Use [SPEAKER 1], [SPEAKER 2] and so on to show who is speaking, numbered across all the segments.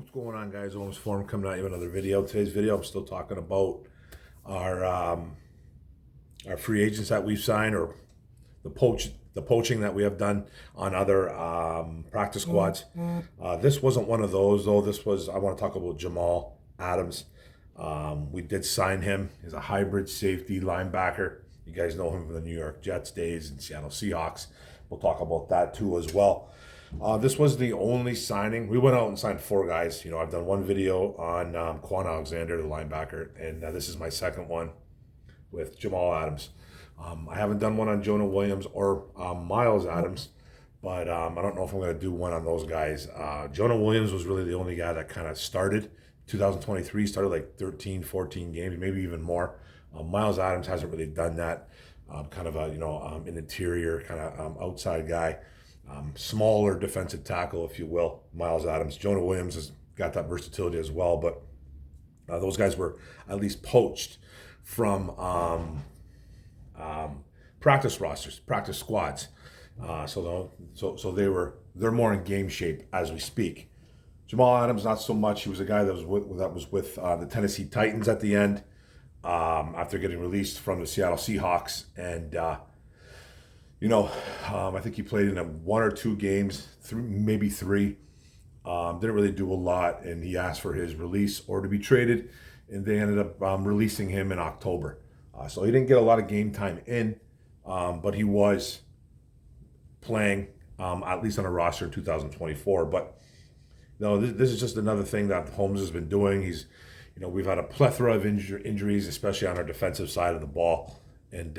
[SPEAKER 1] What's going on, guys? Holmes Forum coming out with another video. Today's video, I'm still talking about our our free agents that we've signed, or the poaching that we have done on other practice squads. This wasn't one of those, though. This was, I want to talk about Jamal Adams. We did sign him. He's a hybrid safety linebacker. You guys know him from the New York Jets days and Seattle Seahawks. We'll talk about that too as well. This was the only signing. We went out and signed 4 guys. You know, I've done one video on Quan Alexander, the linebacker, and this is my second one with Jamal Adams. I haven't done one on Jonah Williams or Miles Adams, but I don't know if I'm going to do one on those guys. Jonah Williams was really the only guy that kind of started 2023, started like 13, 14 games, maybe even more. Miles Adams hasn't really done that. Kind of a, an interior, kind of outside guy. Smaller defensive tackle, if you will, Miles Adams. Jonah Williams has got that versatility as well, but those guys were at least poached from practice rosters, practice squads. So they're more in game shape as we speak. Jamal Adams, not so much. He was a guy that was with the Tennessee Titans at the end after getting released from the Seattle Seahawks, and I think he played in 1 or 2 games, maybe 3. Didn't really do a lot, and he asked for his release or to be traded, and they ended up releasing him in October. So he didn't get a lot of game time in, but he was playing at least on a roster in 2024. But this is just another thing that Holmes has been doing. We've had a plethora of injuries, especially on our defensive side of the ball. And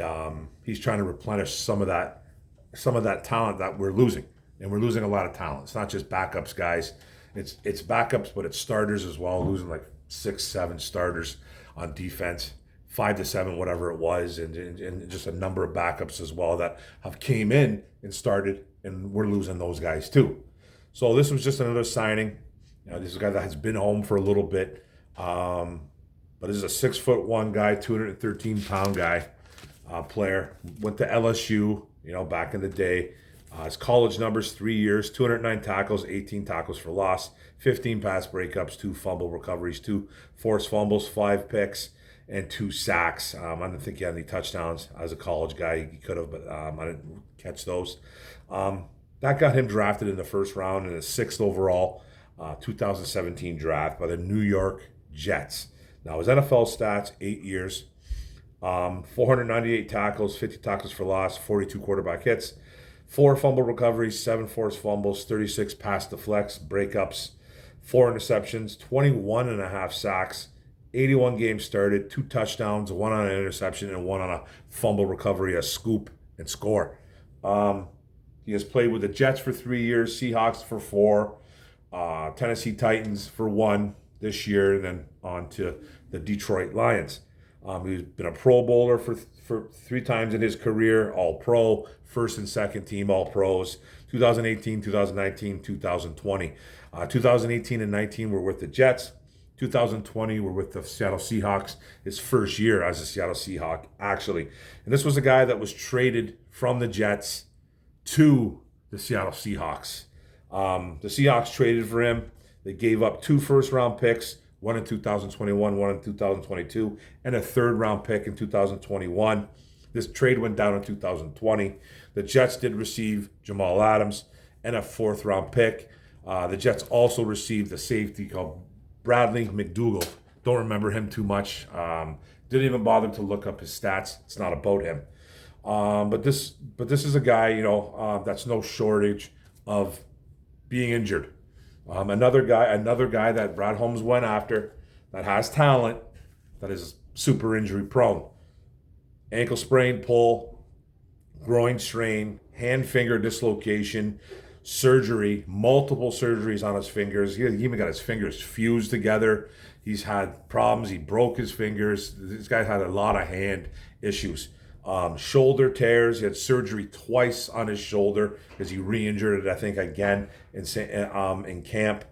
[SPEAKER 1] he's trying to replenish some of that talent that we're losing, and we're losing a lot of talent. It's not just backups, guys. It's backups, but it's starters as well. Losing like 6, 7 starters on defense, 5 to 7, whatever it was, and just a number of backups as well that have came in and started, and we're losing those guys too. So this was just another signing. This is a guy that has been home for a little bit, but this is a 6'1" guy, 213-pound guy. Player, went to LSU, back in the day. His college numbers: 3 years, 209 tackles, 18 tackles for loss, 15 pass breakups, 2 fumble recoveries, 2 forced fumbles, 5 picks, and 2 sacks. I don't think he had any touchdowns as a college guy. He could have, but I didn't catch those. That got him drafted in the first round in the 6th overall 2017 draft by the New York Jets. Now his NFL stats: 8 years. 498 tackles, 50 tackles for loss, 42 quarterback hits, 4 fumble recoveries, 7 forced fumbles, 36 pass deflects, breakups, 4 interceptions, 21 and a half sacks, 81 games started, 2 touchdowns, 1 on an interception, and 1 on a fumble recovery, a scoop, and score. He has played with the Jets for 3 years, Seahawks for 4, Tennessee Titans for 1 this year, and then on to the Detroit Lions. He's been a Pro Bowler for 3 times in his career, All-Pro, first and second team All-Pros, 2018, 2019, 2020. 2018 and 19 were with the Jets. 2020 were with the Seattle Seahawks, his first year as a Seattle Seahawk, actually. And this was a guy that was traded from the Jets to the Seattle Seahawks. The Seahawks traded for him. They gave up 2 first-round picks, 1 in 2021, 1 in 2022, and a 3rd-round pick in 2021. This trade went down in 2020. The Jets did receive Jamal Adams and a 4th-round pick. The Jets also received a safety called Bradley McDougald. Don't remember him too much. Didn't even bother to look up his stats. It's not about him. But this is a guy, that's no shortage of being injured. Another guy that Brad Holmes went after, that has talent, that is super injury prone. Ankle sprain, pull, groin strain, hand finger dislocation, surgery, multiple surgeries on his fingers. He even got his fingers fused together. He's had problems. He broke his fingers. This guy had a lot of hand issues. Shoulder tears. He had surgery twice on his shoulder because he re-injured it, I think, again in camp.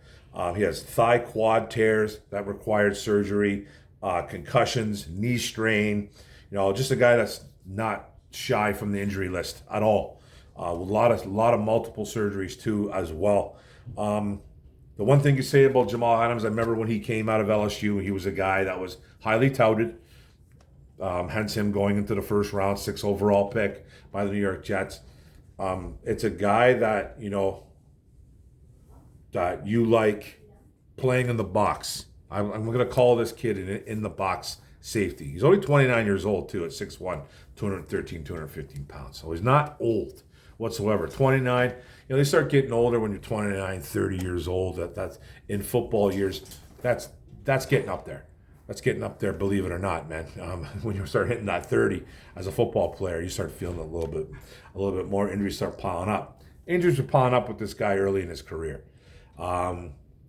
[SPEAKER 1] He has thigh quad tears that required surgery, concussions, knee strain. Just a guy that's not shy from the injury list at all. A lot of multiple surgeries too as well. The The one thing you say about Jamal Adams, I remember when he came out of LSU, he was a guy that was highly touted, hence him going into the first round, 6 overall pick by the New York Jets. It's a guy that, that you like playing in the box. I'm going to call this kid in the box safety. He's only 29 years old, too, at 6'1", 213, 215 pounds. So he's not old whatsoever. 29, they start getting older when you're 29, 30 years old. That's in football years. That's getting up there. That's getting up there, believe it or not, man. When you start hitting that 30 as a football player, you start feeling a little bit more. Injuries start piling up. Injuries were piling up with this guy early in his career.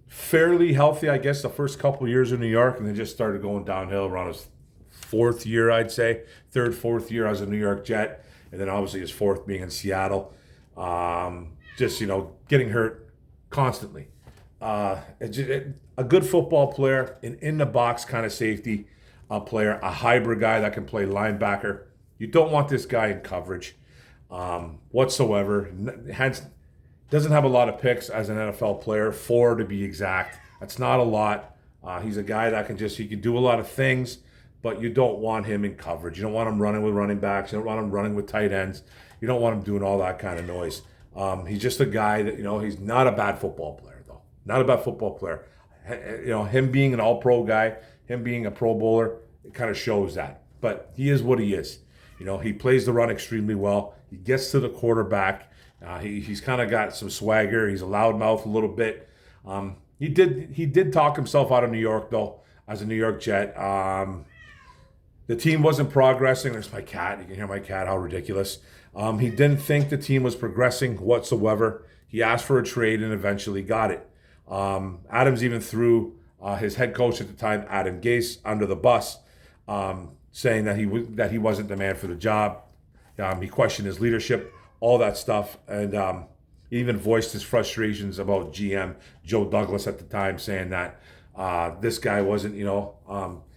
[SPEAKER 1] Fairly healthy, I guess, the first couple years in New York, and then just started going downhill around his 4th year, I'd say. 3rd, 4th year as a New York Jet, and then obviously his 4th being in Seattle. Just, getting hurt constantly. A good football player, an in-the-box kind of safety player, a hybrid guy that can play linebacker. You don't want this guy in coverage whatsoever. Doesn't have a lot of picks as an NFL player, 4 to be exact. That's not a lot. He's a guy that he can do a lot of things, but you don't want him in coverage. You don't want him running with running backs. You don't want him running with tight ends. You don't want him doing all that kind of noise. He's just a guy that, he's not a bad football player, though. Not a bad football player. Him being an all-pro guy, him being a Pro Bowler, it kind of shows that. But he is what he is. He plays the run extremely well. He gets to the quarterback. He's kind of got some swagger. He's a loudmouth a little bit. He did talk himself out of New York, though, as a New York Jet. The team wasn't progressing. There's my cat. You can hear my cat, how ridiculous. He didn't think the team was progressing whatsoever. He asked for a trade and eventually got it. Adams even threw his head coach at the time, Adam Gase, under the bus, saying that he wasn't the man for the job. He questioned his leadership, all that stuff, and he even voiced his frustrations about GM Joe Douglas at the time, saying that this guy wasn't,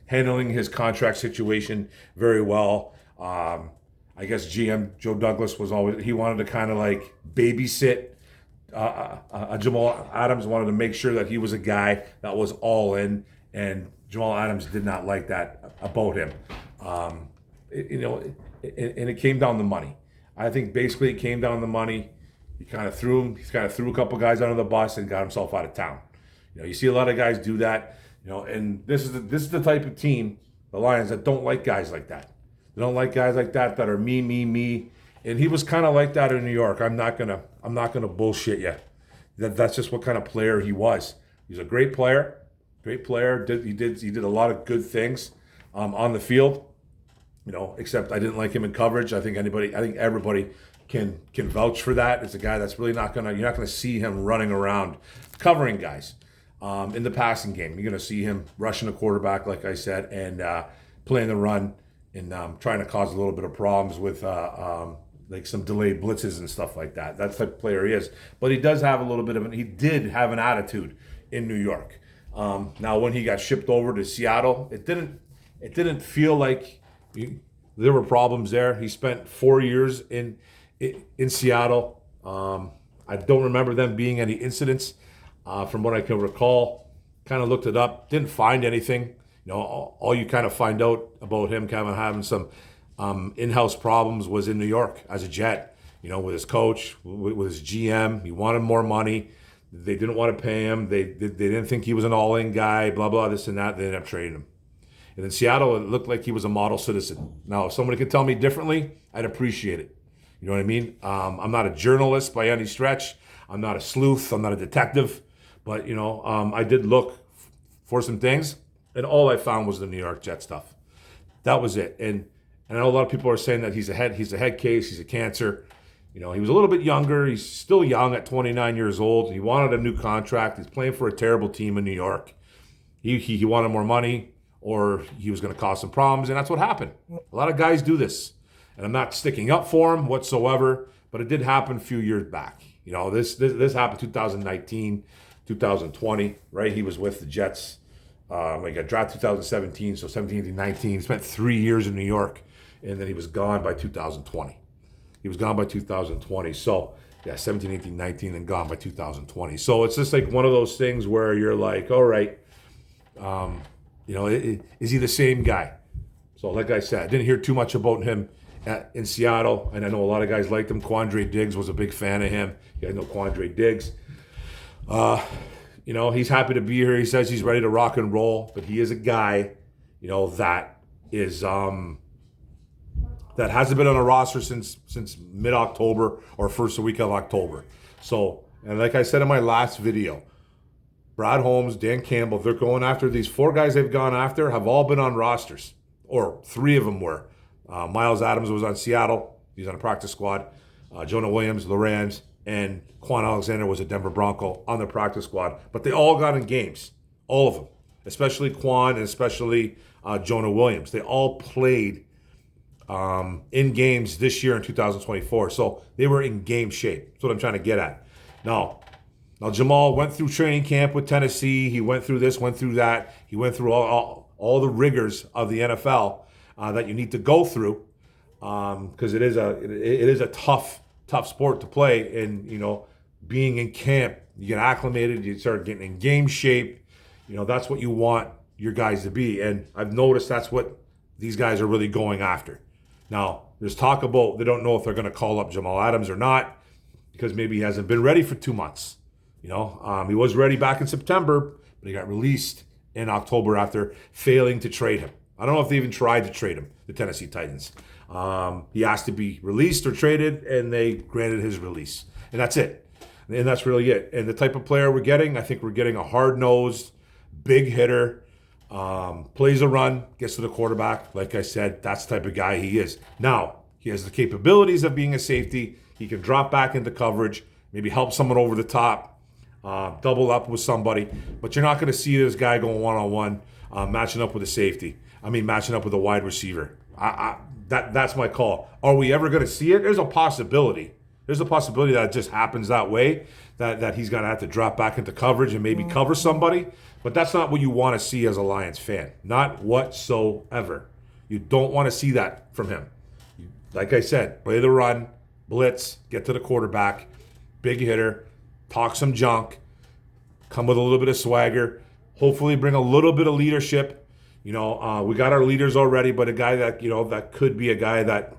[SPEAKER 1] handling his contract situation very well. I guess GM Joe Douglas he wanted to kind of like babysit Jamal Adams, wanted to make sure that he was a guy that was all in, and Jamal Adams did not like that about him. And it came down to money. I think basically it came down to money. He kind of threw a couple guys under the bus and got himself out of town. You see a lot of guys do that. And this is the type of team, the Lions, that don't like guys like that. They don't like guys like that are me. And he was kind of like that in New York. I'm not gonna bullshit you. That's just what kind of player he was. He's a great player. He did a lot of good things on the field. Except I didn't like him in coverage. I think everybody can vouch for that. It's a guy that's really you're not gonna see him running around covering guys in the passing game. You're gonna see him rushing the quarterback, like I said, and playing the run and trying to cause a little bit of problems with like some delayed blitzes and stuff like that. That's the type of player he is. But he does have he did have an attitude in New York. Now when he got shipped over to Seattle, it didn't feel like there were problems there. He spent 4 years in Seattle. I don't remember them being any incidents from what I can recall. Kind of looked it up, didn't find anything. All you kind of find out about him kind of having some in-house problems was in New York as a Jet. With his coach, with his GM. He wanted more money. They didn't want to pay him. They didn't think he was an all-in guy, blah, blah, this and that. They ended up trading him. And in Seattle, it looked like he was a model citizen. Now, if somebody could tell me differently, I'd appreciate it. You know what I mean? I'm not a journalist by any stretch. I'm not a sleuth. I'm not a detective. But, I did look for some things, and all I found was the New York Jet stuff. That was it. And I know a lot of people are saying that he's a head case, he's a cancer. He was a little bit younger. He's still young at 29 years old. He wanted a new contract. He's playing for a terrible team in New York. He wanted more money, or he was going to cause some problems, and that's what happened. A lot of guys do this, and I'm not sticking up for him whatsoever, but it did happen a few years back. This happened 2019, 2020, right? He was with the Jets. He got drafted 2017, so 17 to 19. He spent 3 years in New York, and then he was gone by 2020. So Yeah, 17, 18, 19, and gone by 2020. So it's just like one of those things where you're like, all right, is he the same guy? So like I said, I didn't hear too much about him in Seattle, and I know a lot of guys liked him. Quandre Diggs was a big fan of him. You guys know Quandre Diggs. He's happy to be here. He says he's ready to rock and roll, but he is a guy, that is that hasn't been on a roster since mid-October or first week of October. So, and like I said in my last video, Brad Holmes, Dan Campbell, they're going after these 4 guys they've gone after have all been on rosters, or 3 of them were. Miles Adams was on Seattle. He's on a practice squad. Jonah Williams, the Rams, and Quan Alexander was a Denver Bronco on the practice squad. But they all got in games, all of them, especially Quan and especially Jonah Williams. They all played in games this year in 2024. So they were in game shape. That's what I'm trying to get at. Now Jamal went through training camp with Tennessee. He went through this, went through that. He went through all the rigors of the NFL that you need to go through, because it is a tough sport to play. And being in camp, you get acclimated, you start getting in game shape. That's what you want your guys to be. And I've noticed that's what these guys are really going after. Now, there's talk about they don't know if they're going to call up Jamal Adams or not, because maybe he hasn't been ready for 2 months. He was ready back in September, but he got released in October after failing to trade him. I don't know if they even tried to trade him, the Tennessee Titans. He asked to be released or traded, and they granted his release. And that's it. And that's really it. And the type of player we're getting, I think we're getting a hard-nosed, big hitter, plays a run, gets to the quarterback. Like I said, that's the type of guy he is. Now, he has the capabilities of being a safety. He can drop back into coverage, maybe help someone over the top, double up with somebody. But you're not going to see this guy going one-on-one, matching up with a safety. Matching up with a wide receiver. That's my call. Are we ever going to see it? There's a possibility. There's a possibility that it just happens that way, that he's going to have to drop back into coverage and maybe cover somebody. But that's not what you want to see as a Lions fan. Not whatsoever. You don't want to see that from him. Like I said, play the run, blitz, get to the quarterback, big hitter, talk some junk, come with a little bit of swagger, hopefully bring a little bit of leadership. We got our leaders already, but a guy that, that could be a guy that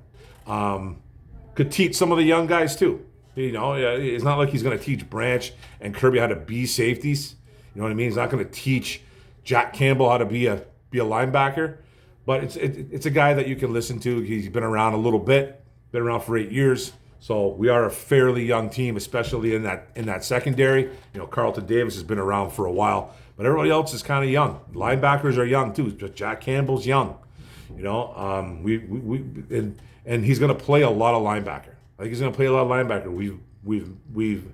[SPEAKER 1] could teach some of the young guys too. It's not like he's going to teach Branch and Kirby how to be safeties. You know what I mean? He's not going to teach Jack Campbell how to be a linebacker, but it's a guy that you can listen to. He's been around a little bit, been around for 8 years. So we are a fairly young team, especially in that secondary. Carlton Davis has been around for a while, but everybody else is kind of young. Linebackers are young too. Jack Campbell's young. And he's going to play a lot of linebacker. I think he's going to play a lot of linebacker. We've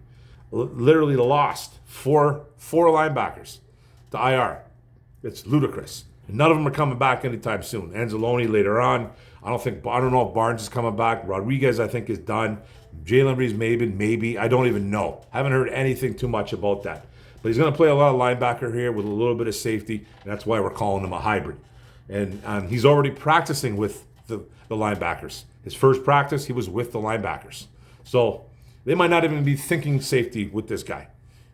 [SPEAKER 1] literally lost four linebackers to IR. It's ludicrous. And none of them are coming back anytime soon. Anzalone later on. I don't know if Barnes is coming back. Rodriguez, I think, is done. Jalen Reeves, maybe. I don't even know. Haven't heard anything too much about that. But he's going to play a lot of linebacker here with a little bit of safety, and that's why we're calling him a hybrid. And he's already practicing with the linebackers. His first practice, he was with the linebackers. So they might not even be thinking safety with this guy.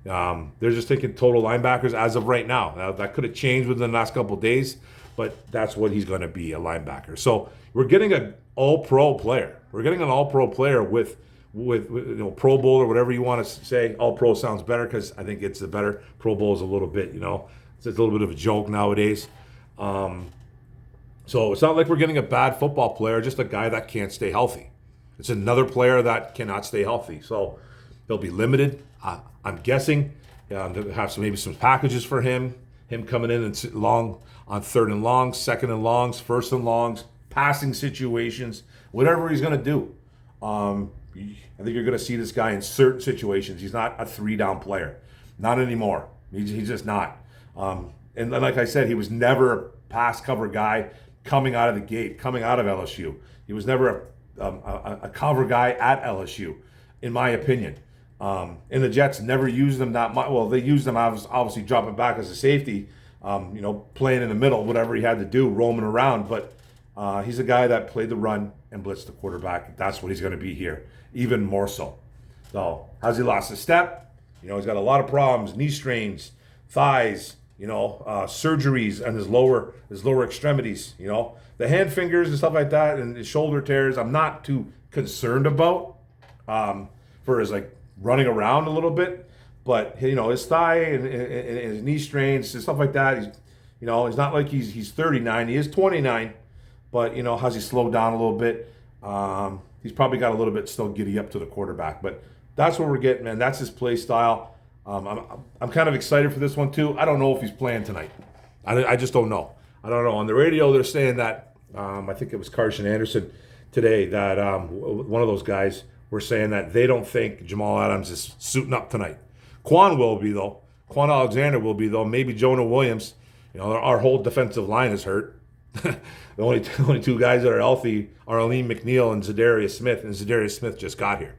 [SPEAKER 1] They're just thinking total linebackers as of right now. Now, that could have changed within the last couple of days, but that's what he's going to be, a linebacker. So we're getting an all-pro player. We're getting an all-pro player with Pro Bowl or whatever you want to say. All-pro sounds better because I think it's the better. Pro Bowl is a little bit, it's a little bit of a joke nowadays. So it's not like we're getting a bad football player, just a guy that can't stay healthy. It's another player that cannot stay healthy. So they'll be limited. I'm guessing they'll have maybe some packages for him coming in and long on 3rd and longs, 2nd and longs, 1st and longs, passing situations, whatever he's going to do. I think you're going to see this guy in certain situations. He's not a 3-down player. Not anymore. He's just not. And like I said, he was never a pass cover guy coming out of the gate, coming out of LSU. He was never a cover guy at LSU, in my opinion. And the Jets never used him that much. Well, they used him obviously dropping back as a safety, playing in the middle, whatever he had to do, roaming around. But he's a guy that played the run and blitzed the quarterback. That's what he's going to be here, even more so. So has he lost his step? You know, he's got a lot of problems, knee strains, thighs, surgeries on his lower extremities, the hand fingers and stuff like that, and his shoulder tears. I'm not too concerned about for his like running around a little bit, but his thigh and his knee strains and stuff like that. He's not like he's 39. He is 29, but has he slowed down a little bit? He's probably got a little bit still giddy up to the quarterback, but that's what we're getting, man. That's his play style. I'm kind of excited for this one too. I don't know if he's playing tonight. I just don't know. I don't know. On the radio, they're saying that I think it was Carson Anderson today that one of those guys were saying that they don't think Jamal Adams is suiting up tonight. Quan will be though. Quan Alexander will be though. Maybe Jonah Williams. Our whole defensive line is hurt. The only two guys that are healthy are Aleem McNeil and Zadarius Smith, and Zadarius Smith just got here.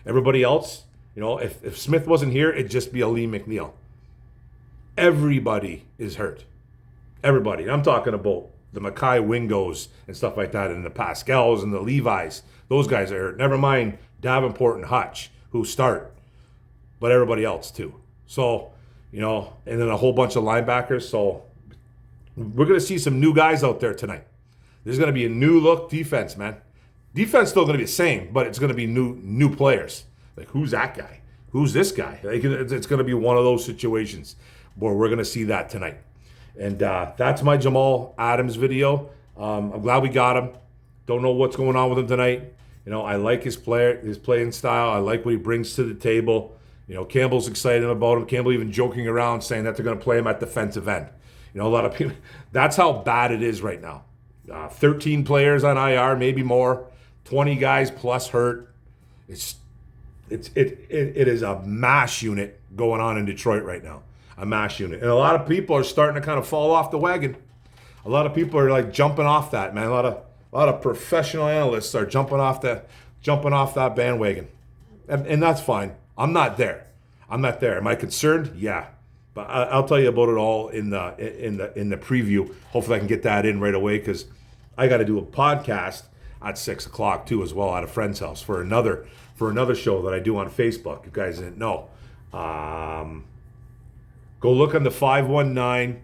[SPEAKER 1] Everybody else, if Smith wasn't here, it'd just be Aleem McNeil. Everybody is hurt. Everybody. I'm talking about the Mackay Wingos and stuff like that, and the Pascals and the Levis. Those guys are hurt. Never mind Davenport and Hutch, who start, but everybody else too. So, and then a whole bunch of linebackers. So we're going to see some new guys out there tonight. There's going to be a new look defense, man. Defense still going to be the same, but it's going to be new players. Like, who's that guy? Who's this guy? Like, it's going to be one of those situations where we're going to see that tonight. And that's my Jamal Adams video. I'm glad we got him. Don't know what's going on with him tonight. I like his playing style. I like what he brings to the table. Campbell's excited about him. Campbell even joking around saying that they're going to play him at defensive end. A lot of people. That's how bad it is right now. 13 players on IR, maybe more. 20 guys plus hurt. It is a mash unit going on in Detroit right now. A mash unit. And a lot of people are starting to kind of fall off the wagon. A lot of people are like jumping off that, man. A lot of professional analysts are jumping off that bandwagon. And that's fine. I'm not there. Am I concerned? Yeah. But I'll tell you about it all in the preview. Hopefully I can get that in right away, because I got to do a podcast at 6:00 too, as well, at a friend's house for another show that I do on Facebook. If you guys didn't know, go look on the 519.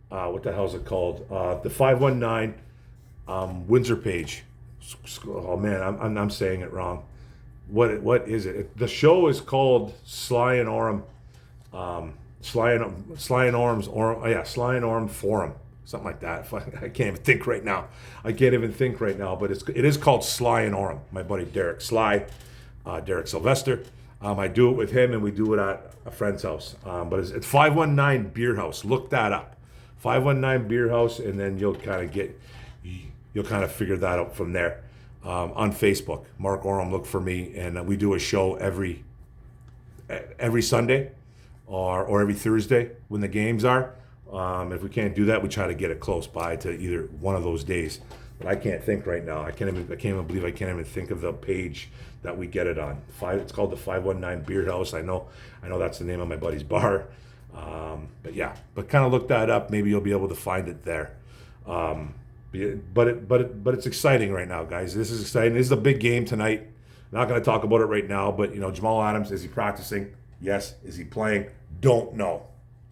[SPEAKER 1] What the hell is it called? The 519 Windsor page. Oh man, I'm saying it wrong. What is it? The show is called Sly and Orem. Sly and Orem Forum, something like that. I can't even think right now. But it is called Sly and Orem. My buddy Derek Sylvester. I do it with him, and we do it at a friend's house. But it's 519 Beer House. Look that up, 519 Beer House, and then you'll kind of figure that out from there. On Facebook, Mark Orem, look for me, and we do a show every Sunday. Or every Thursday when the games are. If we can't do that, we try to get it close by to either one of those days. But I can't think right now. I can't even believe I can't even think of the page that we get it on. It's called the 519 Beer House. I know that's the name of my buddy's bar. But kind of look that up. Maybe you'll be able to find it there. But it's exciting right now, guys. This is exciting. This is a big game tonight. Not going to talk about it right now, but Jamal Adams, is he practicing? Yes. Is he playing? Don't know.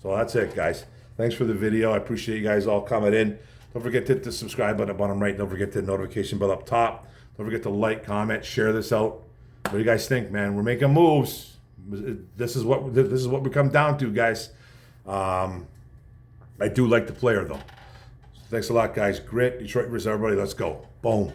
[SPEAKER 1] So that's it, guys. Thanks for the video. I appreciate you guys all coming in. Don't forget to hit the subscribe button up bottom right. Don't forget the notification bell up top. Don't forget to like, comment, share this out. What do you guys think, man? We're making moves. This is what we come down to, guys. I do like the player, though. Thanks a lot, guys. Grit, Detroit versus everybody. Let's go. Boom.